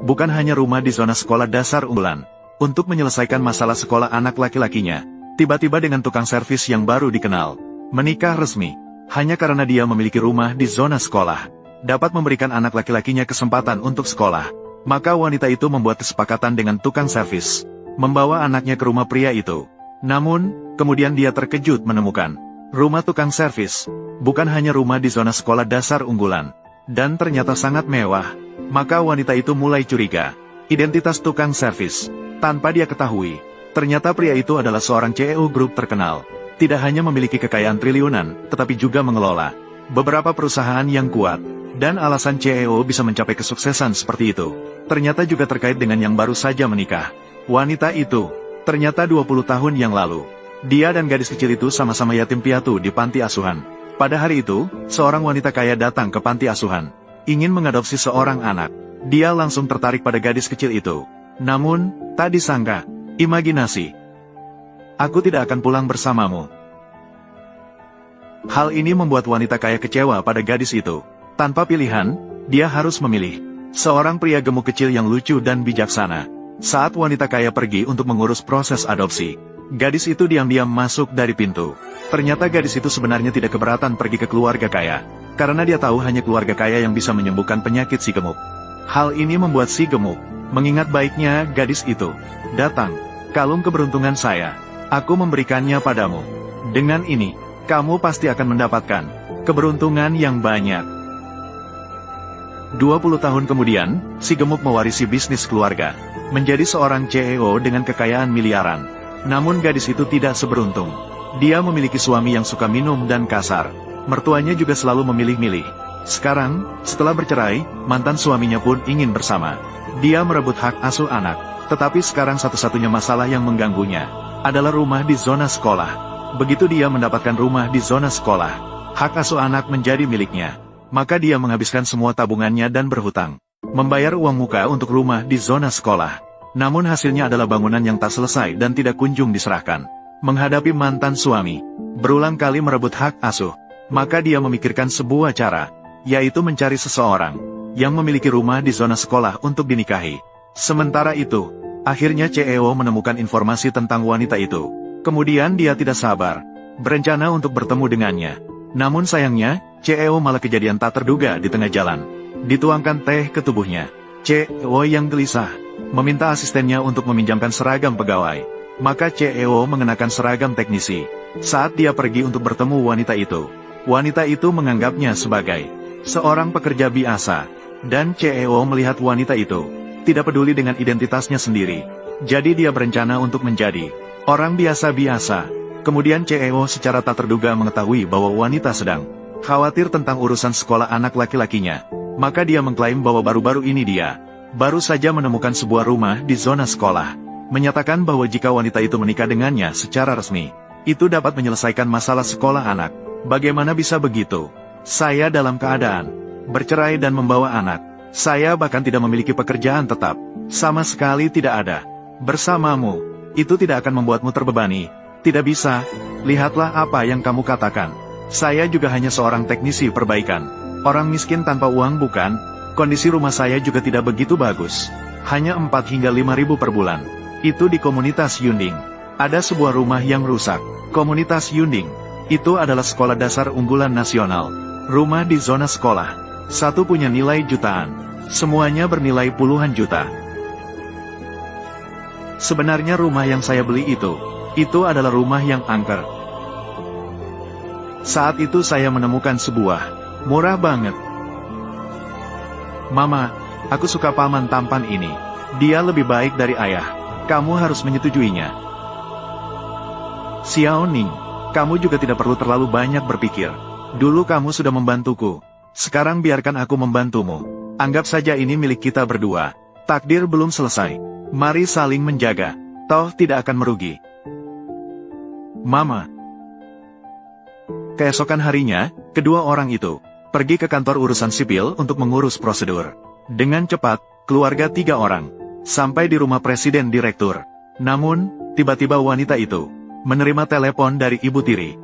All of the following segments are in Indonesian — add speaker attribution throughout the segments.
Speaker 1: bukan hanya rumah di zona sekolah dasar unggulan. Untuk menyelesaikan masalah sekolah anak laki-lakinya, tiba-tiba dengan tukang servis yang baru dikenal, menikah resmi, hanya karena dia memiliki rumah di zona sekolah, dapat memberikan anak laki-lakinya kesempatan untuk sekolah. Maka wanita itu membuat kesepakatan dengan tukang servis, membawa anaknya ke rumah pria itu. Namun, kemudian dia terkejut menemukan, rumah tukang servis, bukan hanya rumah di zona sekolah dasar unggulan, dan ternyata sangat mewah. Maka wanita itu mulai curiga, identitas tukang servis. Tanpa dia ketahui, ternyata pria itu adalah seorang CEO Group terkenal. Tidak hanya memiliki kekayaan triliunan, tetapi juga mengelola beberapa perusahaan yang kuat. Dan alasan CEO bisa mencapai kesuksesan seperti itu, ternyata juga terkait dengan yang baru saja menikah. Wanita itu, ternyata 20 tahun yang lalu, dia dan gadis kecil itu sama-sama yatim piatu di panti asuhan. Pada hari itu, seorang wanita kaya datang ke panti asuhan, ingin mengadopsi seorang anak. Dia langsung tertarik pada gadis kecil itu. Namun, tak disangka, imajinasi. Aku tidak akan pulang bersamamu. Hal ini membuat wanita kaya kecewa pada gadis itu. Tanpa pilihan, dia harus memilih seorang pria gemuk kecil yang lucu dan bijaksana. Saat wanita kaya pergi untuk mengurus proses adopsi, gadis itu diam-diam masuk dari pintu. Ternyata gadis itu sebenarnya tidak keberatan pergi ke keluarga kaya, karena dia tahu hanya keluarga kaya yang bisa menyembuhkan penyakit si gemuk. Hal ini membuat si gemuk mengingat baiknya gadis itu. Datang, kalung keberuntungan saya. Aku memberikannya padamu. Dengan ini, kamu pasti akan mendapatkan keberuntungan yang banyak. 20 tahun kemudian, si gemuk mewarisi bisnis keluarga, menjadi seorang CEO dengan kekayaan miliaran. Namun gadis itu tidak seberuntung. Dia memiliki suami yang suka minum dan kasar. Mertuanya juga selalu memilih-milih. Sekarang, setelah bercerai, mantan suaminya pun ingin bersama. Dia merebut hak asuh anak. Tetapi sekarang satu-satunya masalah yang mengganggunya adalah rumah di zona sekolah. Begitu dia mendapatkan rumah di zona sekolah, hak asuh anak menjadi miliknya. Maka dia menghabiskan semua tabungannya dan berhutang, membayar uang muka untuk rumah di zona sekolah. Namun hasilnya adalah bangunan yang tak selesai dan tidak kunjung diserahkan. Menghadapi mantan suami, berulang kali merebut hak asuh, maka dia memikirkan sebuah cara, yaitu mencari seseorang yang memiliki rumah di zona sekolah untuk dinikahi. Sementara itu, akhirnya CEO menemukan informasi tentang wanita itu. Kemudian dia tidak sabar, berencana untuk bertemu dengannya. Namun sayangnya, CEO malah kejadian tak terduga di tengah jalan. Dituangkan teh ke tubuhnya. CEO yang gelisah meminta asistennya untuk meminjamkan seragam pegawai. Maka CEO mengenakan seragam teknisi. Saat dia pergi untuk bertemu wanita itu menganggapnya sebagai seorang pekerja biasa. Dan CEO melihat wanita itu tidak peduli dengan identitasnya sendiri. Jadi dia berencana untuk menjadi orang biasa-biasa. Kemudian CEO secara tak terduga mengetahui bahwa wanita sedang khawatir tentang urusan sekolah anak laki-lakinya. Maka dia mengklaim bahwa baru-baru ini dia baru saja menemukan sebuah rumah di zona sekolah. Menyatakan bahwa jika wanita itu menikah dengannya secara resmi, itu dapat menyelesaikan masalah sekolah anak. Bagaimana bisa begitu? Saya dalam keadaan bercerai dan membawa anak. Saya bahkan tidak memiliki pekerjaan tetap. Sama sekali tidak ada. Bersamamu, itu tidak akan membuatmu terbebani. Tidak bisa. Lihatlah apa yang kamu katakan. Saya juga hanya seorang teknisi perbaikan. Orang miskin tanpa uang bukan? Kondisi rumah saya juga tidak begitu bagus. Hanya 4 hingga 5 ribu per bulan. Itu di komunitas Yunding. Ada sebuah rumah yang rusak. Komunitas Yunding itu adalah sekolah dasar unggulan nasional. Rumah di zona sekolah. Satu punya nilai jutaan. Semuanya bernilai puluhan juta. Sebenarnya rumah yang saya beli itu adalah rumah yang angker. Saat itu saya menemukan sebuah murah banget. Mama, aku suka paman tampan ini. Dia lebih baik dari ayah. Kamu harus menyetujuinya. Xiao Ning, kamu juga tidak perlu terlalu banyak berpikir. Dulu kamu sudah membantuku. Sekarang biarkan aku membantumu. Anggap saja ini milik kita berdua. Takdir belum selesai. Mari saling menjaga. Toh tidak akan merugi. Mama. Keesokan harinya, kedua orang itu pergi ke kantor urusan sipil untuk mengurus prosedur. Dengan cepat, keluarga 3 orang sampai di rumah presiden direktur. Namun, tiba-tiba wanita itu menerima telepon dari ibu tiri.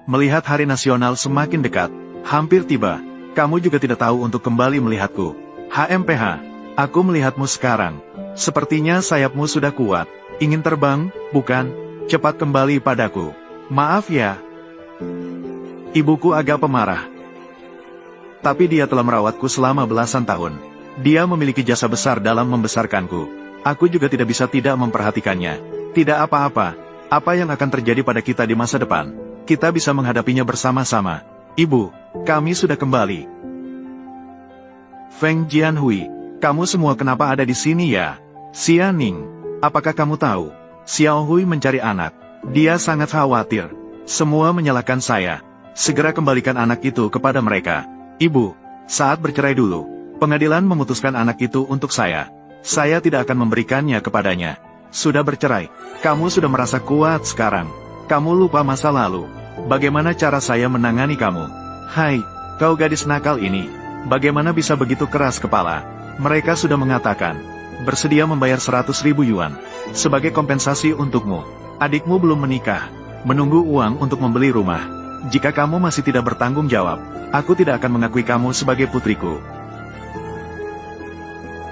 Speaker 1: Melihat hari nasional semakin dekat, hampir tiba, kamu juga tidak tahu untuk kembali melihatku. HMPH, aku melihatmu sekarang. Sepertinya sayapmu sudah kuat. Ingin terbang, bukan? Cepat kembali padaku. Maaf ya. Ibuku agak pemarah. Tapi dia telah merawatku selama belasan tahun. Dia memiliki jasa besar dalam membesarkanku. Aku juga tidak bisa tidak memperhatikannya. Tidak apa-apa. Apa yang akan terjadi pada kita di masa depan? Kita bisa menghadapinya bersama-sama. Ibu, kami sudah kembali. Feng Jianhui, kamu semua kenapa ada di sini ya? Xia Ning, apakah kamu tahu? Xiao Hui mencari anak. Dia sangat khawatir. Semua menyalahkan saya. Segera kembalikan anak itu kepada mereka. Ibu, saat bercerai dulu, pengadilan memutuskan anak itu untuk saya. Saya tidak akan memberikannya kepadanya. Sudah bercerai, kamu sudah merasa kuat sekarang. Kamu lupa masa lalu. Bagaimana cara saya menangani kamu? Hai, kau gadis nakal ini. Bagaimana bisa begitu keras kepala? Mereka sudah mengatakan, bersedia membayar 100.000 yuan. Sebagai kompensasi untukmu. Adikmu belum menikah. Menunggu uang untuk membeli rumah. Jika kamu masih tidak bertanggung jawab, aku tidak akan mengakui kamu sebagai putriku.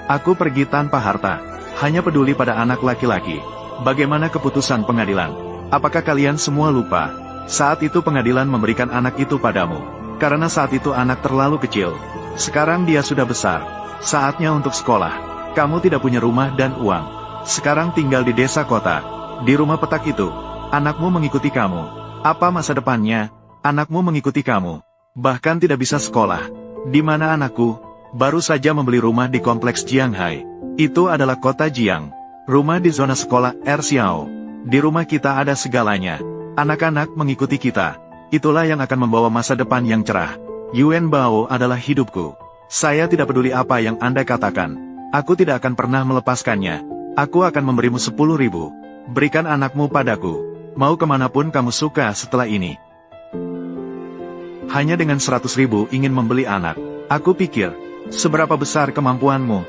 Speaker 1: Aku pergi tanpa harta. Hanya peduli pada anak laki-laki. Bagaimana keputusan pengadilan? Apakah kalian semua lupa? Saat itu pengadilan memberikan anak itu padamu. Karena saat itu anak terlalu kecil. Sekarang dia sudah besar. Saatnya untuk sekolah. Kamu tidak punya rumah dan uang. Sekarang tinggal di desa kota. Di rumah petak itu, anakmu mengikuti kamu. Apa masa depannya? Anakmu mengikuti kamu. Bahkan tidak bisa sekolah. Di mana anakku? Baru saja membeli rumah di kompleks Jianghai. Itu adalah kota Jiang. Rumah di zona sekolah Erxiao. Di rumah kita ada segalanya. Anak-anak mengikuti kita. Itulah yang akan membawa masa depan yang cerah. Yuan Bao adalah hidupku. Saya tidak peduli apa yang Anda katakan. Aku tidak akan pernah melepaskannya. Aku akan memberimu 10.000. Berikan anakmu padaku. Mau kemanapun kamu suka setelah ini. Hanya dengan 100.000 ingin membeli anak. Aku pikir, seberapa besar kemampuanmu?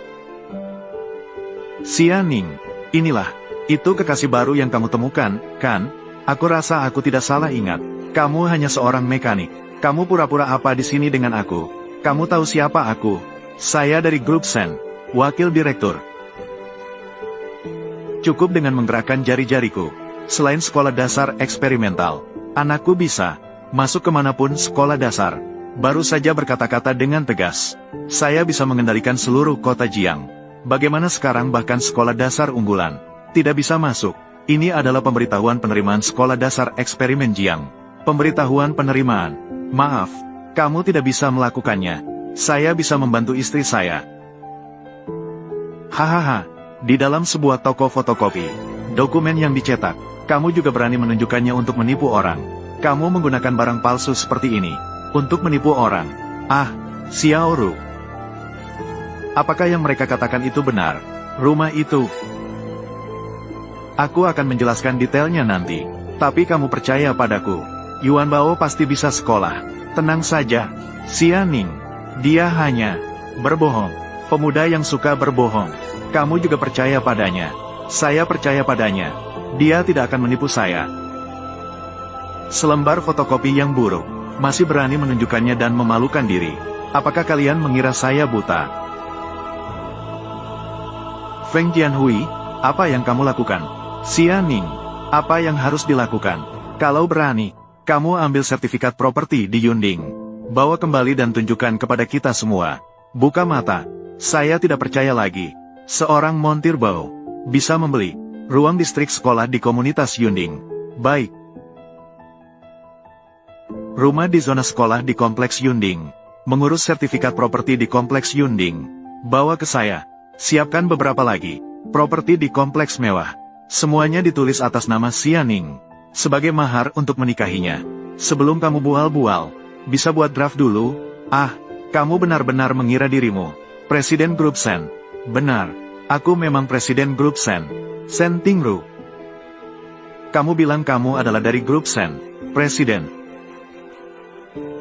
Speaker 1: Xia Ning, inilah, itu kekasih baru yang kamu temukan, kan? Aku rasa aku tidak salah ingat. Kamu hanya seorang mekanik. Kamu pura-pura apa di sini dengan aku? Kamu tahu siapa aku? Saya dari grup Sen, wakil direktur. Cukup dengan menggerakkan jari-jariku. Selain sekolah dasar eksperimental, anakku bisa masuk kemanapun sekolah dasar. Baru saja berkata-kata dengan tegas. Saya bisa mengendalikan seluruh kota Jiang. Bagaimana sekarang bahkan sekolah dasar unggulan tidak bisa masuk? Ini adalah pemberitahuan penerimaan sekolah dasar eksperimen Jiang. Pemberitahuan penerimaan. Maaf, kamu tidak bisa melakukannya. Saya bisa membantu istri saya. Hahaha, di dalam sebuah toko fotokopi, dokumen yang dicetak, kamu juga berani menunjukkannya untuk menipu orang. Kamu menggunakan barang palsu seperti ini untuk menipu orang. Ah, Xiao Ru. Apakah yang mereka katakan itu benar? Rumah itu. Aku akan menjelaskan detailnya nanti. Tapi kamu percaya padaku. Yuan Bao pasti bisa sekolah. Tenang saja. Xia Ning. Dia hanya berbohong. Pemuda yang suka berbohong. Kamu juga percaya padanya. Saya percaya padanya. Dia tidak akan menipu saya. Selembar fotokopi yang buruk. Masih berani menunjukkannya dan memalukan diri. Apakah kalian mengira saya buta? Feng Jianhui, apa yang kamu lakukan? Xia Ning, apa yang harus dilakukan? Kalau berani, kamu ambil sertifikat properti di Yunding. Bawa kembali dan tunjukkan kepada kita semua. Buka mata. Saya tidak percaya lagi. Seorang montir bau bisa membeli ruang distrik sekolah di komunitas Yunding. Baik. Rumah di zona sekolah di kompleks Yunding. Mengurus sertifikat properti di kompleks Yunding. Bawa ke saya. Siapkan beberapa lagi. Properti di kompleks mewah. Semuanya ditulis atas nama Xia Ning. Sebagai mahar untuk menikahinya. Sebelum kamu bual-bual, bisa buat draft dulu. Ah, kamu benar-benar mengira dirimu Presiden Grup Sen. Benar, aku memang Presiden Grup Sen. Sen Tingru. Kamu bilang kamu adalah dari Grup Sen. Presiden.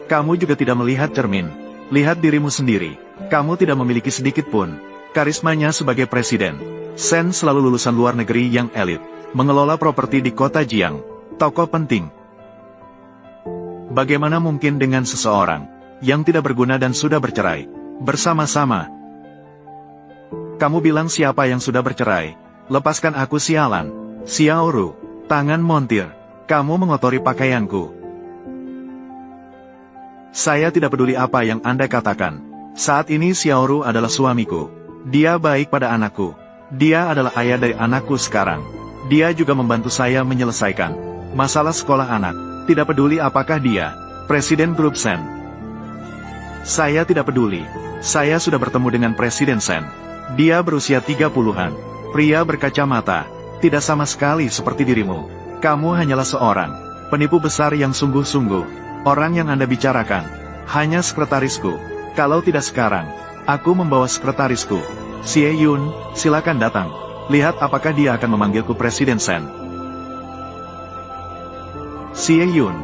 Speaker 1: Kamu juga tidak melihat cermin. Lihat dirimu sendiri. Kamu tidak memiliki sedikit pun karismanya sebagai presiden. Sen selalu lulusan luar negeri yang elit. Mengelola properti di kota Jiang. Tokoh penting. Bagaimana mungkin dengan seseorang yang tidak berguna dan sudah bercerai? Bersama-sama. Kamu bilang siapa yang sudah bercerai? Lepaskan aku sialan. Xiaoru, tangan montir. Kamu mengotori pakaianku. Saya tidak peduli apa yang Anda katakan. Saat ini Xiaoru adalah suamiku. Dia baik pada anakku. Dia adalah ayah dari anakku sekarang. Dia juga membantu saya menyelesaikan masalah sekolah anak. Tidak peduli apakah dia Presiden Grup Sen. Saya tidak peduli. Saya sudah bertemu dengan Presiden Sen. Dia berusia 30-an. Pria berkacamata. Tidak sama sekali seperti dirimu. Kamu hanyalah seorang penipu besar yang sungguh-sungguh. Orang yang Anda bicarakan hanya sekretarisku. Kalau tidak sekarang, aku membawa sekretarisku. Xie Yun, silakan datang. Lihat apakah dia akan memanggilku Presiden Sen. Xie Yun,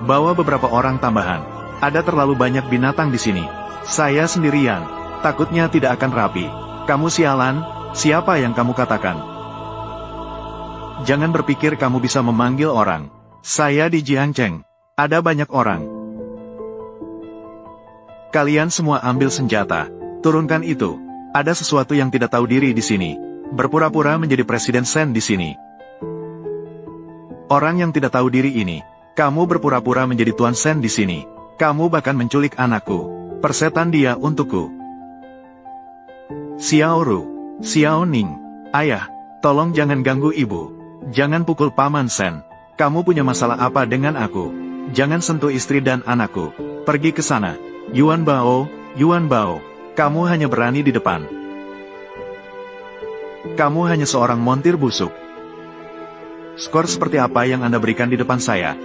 Speaker 1: bawa beberapa orang tambahan. Ada terlalu banyak binatang di sini. Saya sendirian. Takutnya tidak akan rapi. Kamu sialan, siapa yang kamu katakan? Jangan berpikir kamu bisa memanggil orang. Saya di Jiangcheng. Ada banyak orang. Kalian semua ambil senjata. Turunkan itu. Ada sesuatu yang tidak tahu diri di sini. Berpura-pura menjadi Presiden Sen di sini. Orang yang tidak tahu diri ini. Kamu berpura-pura menjadi Tuan Sen di sini. Kamu bahkan menculik anakku. Persetan dia untukku. Xiaoru, Xiaoning, ayah, tolong jangan ganggu ibu. Jangan pukul Paman Sen. Kamu punya masalah apa dengan aku? Jangan sentuh istri dan anakku. Pergi ke sana. Yuan Bao, kamu hanya berani di depan. Kamu hanya seorang montir busuk. Skor seperti apa yang Anda berikan di depan saya?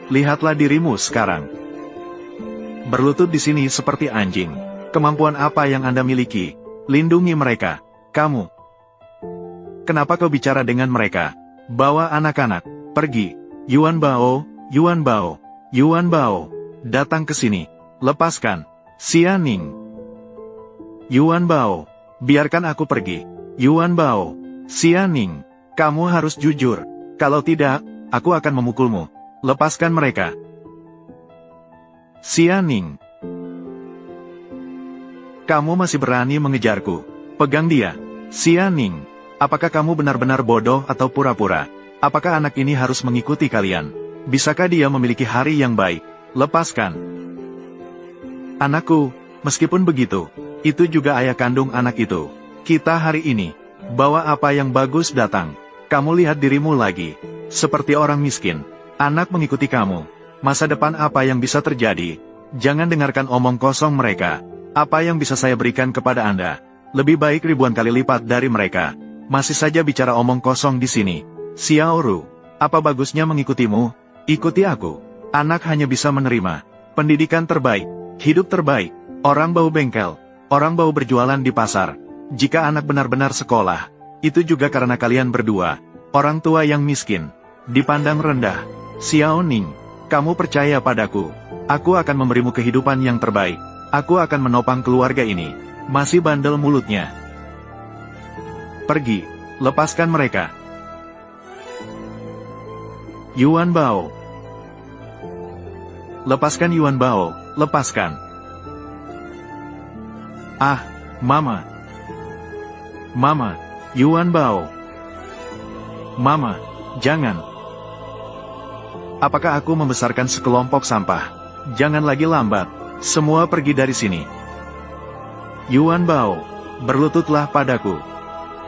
Speaker 1: Lihatlah dirimu sekarang. Berlutut di sini seperti anjing. Kemampuan apa yang Anda miliki? Lindungi mereka. Kamu. Kenapa kau bicara dengan mereka? Bawa anak-anak. Pergi. Yuan Bao, datang ke sini. Lepaskan. Xianing. Yuan Bao, biarkan aku pergi. Yuan Bao, Xianing, kamu harus jujur. Kalau tidak, aku akan memukulmu. Lepaskan mereka. Xianing. Kamu masih berani mengejarku. Pegang dia. Xianing. Apakah kamu benar-benar bodoh atau pura-pura? Apakah anak ini harus mengikuti kalian? Bisakah dia memiliki hari yang baik? Lepaskan. Anakku, meskipun begitu, itu juga ayah kandung anak itu. Kita hari ini, bawa apa yang bagus datang. Kamu lihat dirimu lagi. Seperti orang miskin. Anak mengikuti kamu. Masa depan apa yang bisa terjadi? Jangan dengarkan omong kosong mereka. Apa yang bisa saya berikan kepada Anda? Lebih baik ribuan kali lipat dari mereka. Masih saja bicara omong kosong di sini. Xiaoru, apa bagusnya mengikutimu? Ikuti aku. Anak hanya bisa menerima pendidikan terbaik, hidup terbaik, orang bau bengkel, orang bau berjualan di pasar. Jika anak benar-benar sekolah, itu juga karena kalian berdua, orang tua yang miskin, dipandang rendah. Xiaoning, kamu percaya padaku. Aku akan memberimu kehidupan yang terbaik. Aku akan menopang keluarga ini. Masih bandel mulutnya. Pergi, lepaskan mereka. Yuan Bao. Lepaskan Yuan Bao, lepaskan. Ah, Mama. Mama, Yuan Bao. Mama, jangan. Apakah aku membesarkan sekelompok sampah? Jangan lagi lambat. Semua pergi dari sini. Yuan Bao, berlututlah padaku.